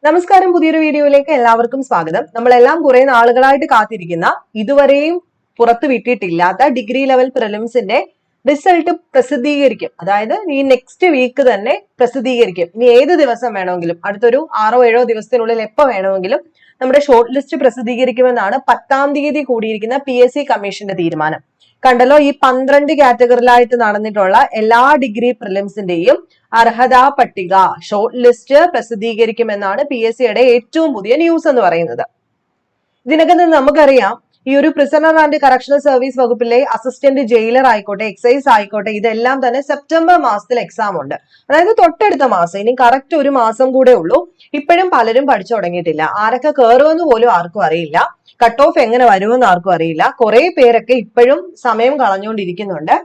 നമസ്കാരം, പുതിയൊരു വീഡിയോയിലേക്ക് എല്ലാവർക്കും സ്വാഗതം. നമ്മളെല്ലാം കുറെ നാളുകളായിട്ട് കാത്തിരിക്കുന്ന, ഇതുവരെയും പുറത്തു വിട്ടിട്ടില്ലാത്ത ഡിഗ്രി ലെവൽ പ്രിലിംസിന്റെ റിസൾട്ട് പ്രസിദ്ധീകരിക്കും. അതായത് ഈ നെക്സ്റ്റ് വീക്ക് തന്നെ പ്രസിദ്ധീകരിക്കും. ഇനി ഏത് ദിവസം വേണമെങ്കിലും, അടുത്തൊരു 6-7 ദിവസത്തിനുള്ളിൽ എപ്പോ വേണമെങ്കിലും നമ്മുടെ ഷോർട്ട് ലിസ്റ്റ് പ്രസിദ്ധീകരിക്കുമെന്നാണ് 10-ാം തീയതി കൂടിയിരിക്കുന്ന PSC കമ്മീഷന്റെ തീരുമാനം. കണ്ടല്ലോ, ഈ 12 കാറ്റഗറിയിലായിട്ട് നടന്നിട്ടുള്ള എല്ലാ ഡിഗ്രി പ്രിലിംസിന്റെയും അർഹതാ പട്ടിക ഷോർട്ട് ലിസ്റ്റ് പ്രസിദ്ധീകരിക്കുമെന്നാണ് PSCയുടെ ഏറ്റവും പുതിയ ന്യൂസ് എന്ന് പറയുന്നത്. ഇതിനൊക്കെ നമുക്കറിയാം, ഈ ഒരു പ്രിസണർ ആൻഡ് കറക്ഷണൽ സർവീസ് വകുപ്പിലെ അസിസ്റ്റന്റ് ജയിലർ ആയിക്കോട്ടെ, എക്സൈസ് ആയിക്കോട്ടെ, ഇതെല്ലാം തന്നെ സെപ്റ്റംബർ മാസത്തിൽ എക്സാം ഉണ്ട്. അതായത് തൊട്ടടുത്ത മാസം, ഇനി കറക്റ്റ് ഒരു മാസം കൂടെ ഉള്ളൂ. ഇപ്പോഴും പലരും പഠിച്ചു തുടങ്ങിയിട്ടില്ല. ആരൊക്കെ കയറുമെന്ന് പോലും ആർക്കും അറിയില്ല. കട്ട് ഓഫ് എങ്ങനെ വരുമെന്ന് ആർക്കും അറിയില്ല. കുറെ പേരൊക്കെ ഇപ്പോഴും സമയം കളഞ്ഞുകൊണ്ടിരിക്കുന്നുണ്ട്.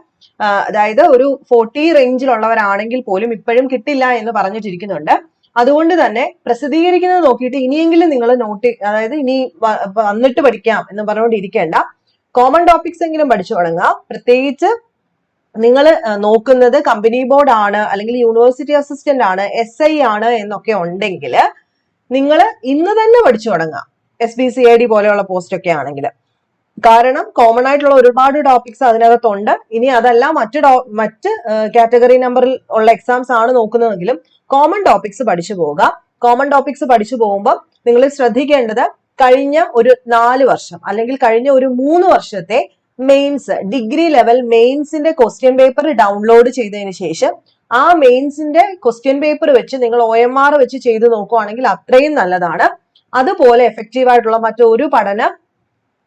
അതായത് ഒരു 40 റേഞ്ചിലുള്ളവരാണെങ്കിൽ പോലും ഇപ്പോഴും കിട്ടില്ല എന്ന് പറഞ്ഞിട്ടിരിക്കുന്നുണ്ട്. അതുകൊണ്ട് തന്നെ പ്രസിദ്ധീകരിക്കുന്നത് നോക്കിയിട്ട് ഇനിയെങ്കിലും നിങ്ങൾ അതായത് ഇനി വന്നിട്ട് പഠിക്കാം എന്ന് പറഞ്ഞുകൊണ്ടിരിക്കേണ്ട. കോമൺ ടോപ്പിക്സ് എങ്കിലും പഠിച്ചു തുടങ്ങുക. പ്രത്യേകിച്ച് നിങ്ങൾ നോക്കുന്നത് കമ്പനി ബോർഡ് ആണ്, അല്ലെങ്കിൽ യൂണിവേഴ്സിറ്റി അസിസ്റ്റന്റ് ആണ്, SI ആണ് എന്നൊക്കെ ഉണ്ടെങ്കിൽ നിങ്ങൾ ഇന്ന് തന്നെ പഠിച്ചു തുടങ്ങുക. SBCID പോലെയുള്ള പോസ്റ്റ് ഒക്കെ ആണെങ്കിൽ. കാരണം കോമൺ ആയിട്ടുള്ള ഒരുപാട് ടോപ്പിക്സ് അതിനകത്തുണ്ട്. ഇനി അതല്ല മറ്റ് കാറ്റഗറി നമ്പറിൽ ഉള്ള എക്സാംസ് ആണ് നോക്കുന്നതെങ്കിലും കോമൺ ടോപ്പിക്സ് പഠിച്ചു പോവുക. കോമൺ ടോപ്പിക്സ് പഠിച്ചു പോകുമ്പോൾ നിങ്ങൾ ശ്രദ്ധിക്കേണ്ടത്, കഴിഞ്ഞ ഒരു 4 വർഷം അല്ലെങ്കിൽ കഴിഞ്ഞ ഒരു 3 വർഷത്തെ മെയിൻസ്, ഡിഗ്രി ലെവൽ മെയിൻസിന്റെ ക്വസ്റ്റ്യൻ പേപ്പർ ഡൗൺലോഡ് ചെയ്തതിന് ശേഷം ആ മെയിൻസിന്റെ ക്വസ്റ്റ്യൻ പേപ്പർ വെച്ച് നിങ്ങൾ OMR വെച്ച് ചെയ്ത് നോക്കുവാണെങ്കിൽ അത്രയും നല്ലതാണ്. അതുപോലെ എഫക്റ്റീവ് ആയിട്ടുള്ള മറ്റൊരു പഠന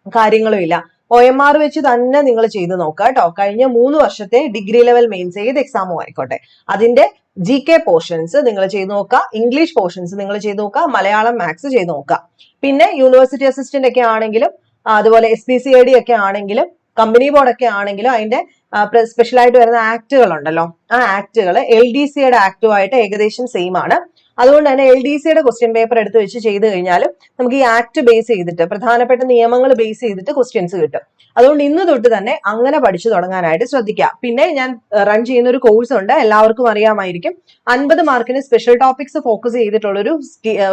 കാര്യങ്ങളും ഇല്ല. OMR വെച്ച് തന്നെ നിങ്ങൾ ചെയ്ത് നോക്കുക കേട്ടോ. കഴിഞ്ഞ 3 വർഷത്തെ ഡിഗ്രി ലെവൽ മെയിൻസ് ഏത് എക്സാമും ആയിക്കോട്ടെ, അതിന്റെ GK പോർഷൻസ് നിങ്ങൾ ചെയ്ത് നോക്കുക, ഇംഗ്ലീഷ് പോർഷൻസ് നിങ്ങൾ ചെയ്ത് നോക്കുക, മലയാളം മാത്സ് ചെയ്ത് നോക്കുക. പിന്നെ യൂണിവേഴ്സിറ്റി അസിസ്റ്റന്റ് ഒക്കെ ആണെങ്കിലും, അതുപോലെ SBCID ഒക്കെ ആണെങ്കിലും, കമ്പനി ബോർഡ് ഒക്കെ ആണെങ്കിലും അതിന്റെ സ്പെഷ്യൽ ആയിട്ട് വരുന്ന ആക്ടുകൾ ഉണ്ടല്ലോ, ആ ആക്ടുകൾ LDCയുടെ ആക്ടുമായിട്ട് ഏകദേശം സെയിം ആണ്. അതുകൊണ്ട് തന്നെ LDCയുടെ ക്വസ്റ്റ്യൻ പേപ്പർ എടുത്ത് വെച്ച് ചെയ്ത് കഴിഞ്ഞാലും നമുക്ക് ഈ ആക്ട് ബേസ് ചെയ്തിട്ട്, പ്രധാനപ്പെട്ട നിയമങ്ങൾ ബേസ് ചെയ്തിട്ട് ക്വസ്റ്റ്യൻസ് കിട്ടും. അതുകൊണ്ട് ഇന്ന് തൊട്ട് തന്നെ അങ്ങനെ പഠിച്ചു തുടങ്ങാനായിട്ട് ശ്രദ്ധിക്കുക. പിന്നെ ഞാൻ റൺ ചെയ്യുന്ന ഒരു കോഴ്സ് ഉണ്ട്, എല്ലാവർക്കും അറിയാമായിരിക്കും. 50 മാർക്കിന് സ്പെഷ്യൽ ടോപ്പിക്സ് ഫോക്കസ് ചെയ്തിട്ടുള്ള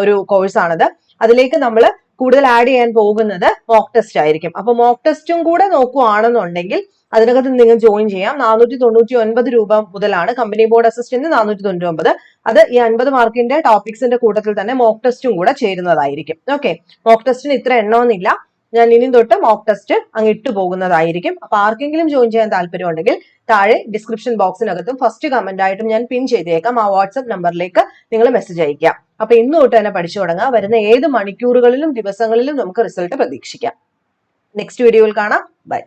ഒരു കോഴ്സാണത്. അതിലേക്ക് നമ്മൾ കൂടുതൽ ആഡ് ചെയ്യാൻ പോകുന്നത് മോക്ക് ടെസ്റ്റ് ആയിരിക്കും. അപ്പൊ മോക്ക് ടെസ്റ്റും കൂടെ നോക്കുവാണെന്നുണ്ടെങ്കിൽ അതിനകത്ത് നിങ്ങൾ ജോയിൻ ചെയ്യാം. 499 രൂപ മുതലാണ് കമ്പനി ബോർഡ് അസിസ്റ്റന്റ് 499. അത് ഈ 50 മാർക്കിന്റെ ടോപ്പിക്സിന്റെ കൂട്ടത്തിൽ തന്നെ മോക്ക് ടെസ്റ്റും കൂടെ ചേരുന്നതായിരിക്കും. ഓക്കെ, മോക്ക് ടെസ്റ്റിന് ഇത്ര എണ്ണമൊന്നുമില്ല. ഞാൻ ഇനി തൊട്ട് മോക്ക് ടെസ്റ്റ് അങ്ങ് ഇട്ടു പോകുന്നതായിരിക്കും. അപ്പൊ ആർക്കെങ്കിലും ജോയിൻ ചെയ്യാൻ താല്പര്യം ഉണ്ടെങ്കിൽ താഴെ ഡിസ്ക്രിപ്ഷൻ ബോക്സിനകത്തും ഫസ്റ്റ് കമന്റ് ആയിട്ടും ഞാൻ പിൻ ചെയ്തേക്കാം. ആ വാട്സ്ആപ്പ് നമ്പറിലേക്ക് നിങ്ങൾ മെസ്സേജ് അയക്കാം. അപ്പൊ ഇന്ന് തൊട്ട് തന്നെ പഠിച്ചു തുടങ്ങാം. വരുന്ന ഏത് മണിക്കൂറുകളിലും ദിവസങ്ങളിലും നമുക്ക് റിസൾട്ട് പ്രതീക്ഷിക്കാം. നെക്സ്റ്റ് വീഡിയോയിൽ കാണാം. ബൈ.